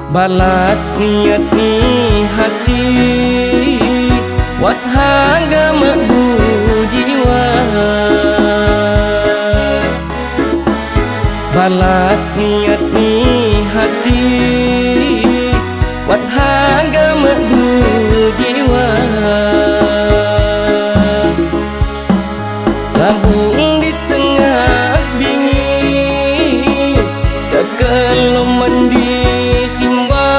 Balat niat ni hati wat harga mahu jiwa. Balat niat ni hati wat harga mahu jiwa. Labung di tengah bingi kekeluman di himba,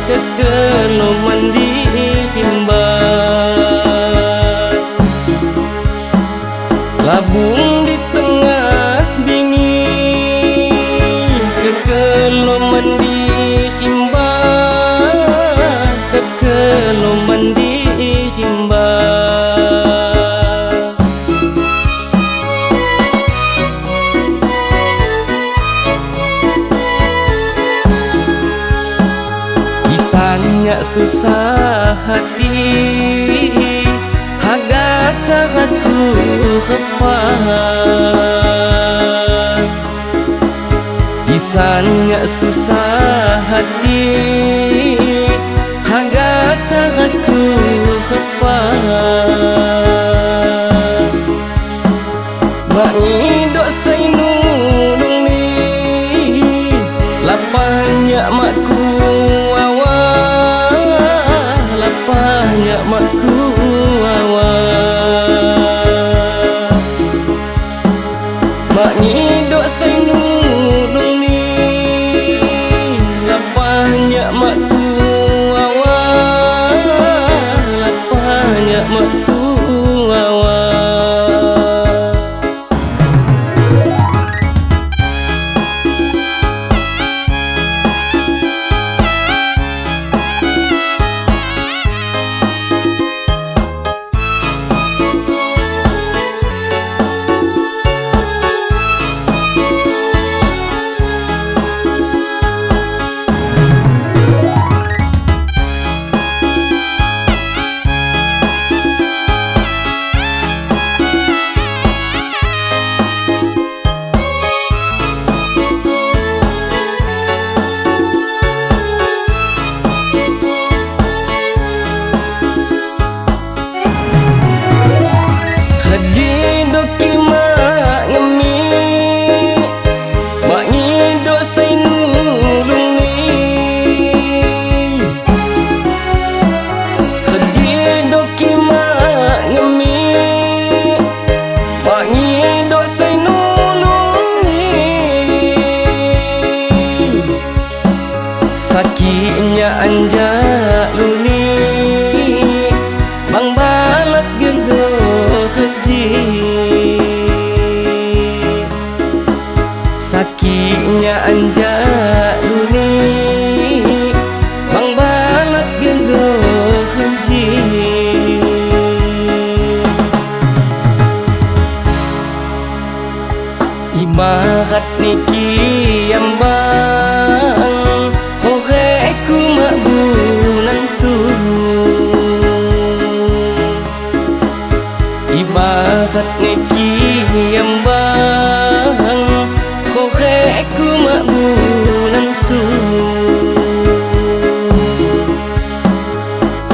kekeluman di himba. Labung di tengah bingi kekeluman di himba, kekeluman di himba. Kisahnya susah hati haga caraku kepat. Kisahnya susah hati haga caraku kepat. Bani dok sainu dung ni lapanya makku makku awa. Mak ni dok sainu dung ni lapanya makku awa, lapanya makku awa. Sakitnya anjak luni bang balat genggo keji. Sakitnya anjak luni bang balat genggo keji. Ibarat niki ambang ku mabunan tu. Ibarat neki ambang kore ku mabunan tu.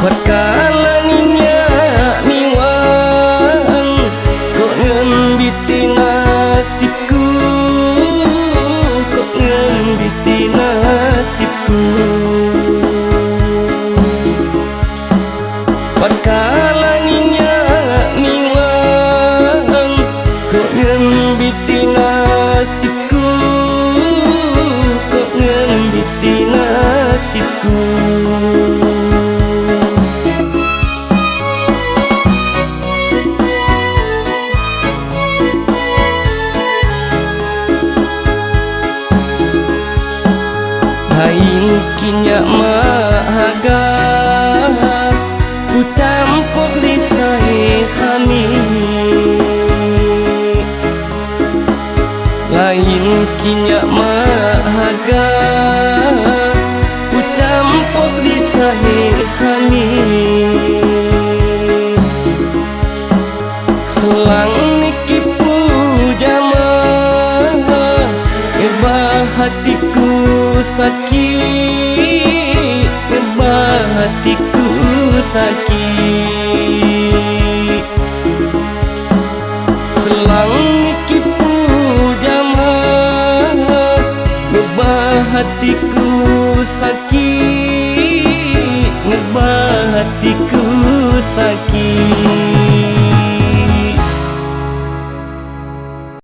Kuat kala ninya miwang kok ngembiti nasibku, kok ngembiti nasibku. Kalanginya miwang kok ngembiti nasibku, kok ngembiti nasibku. Hain kinya mahaga ku campur lisai kami. Lain kinya mahaga ku campur lisai kami. Selang niki pujama hatiku sakit. sakit.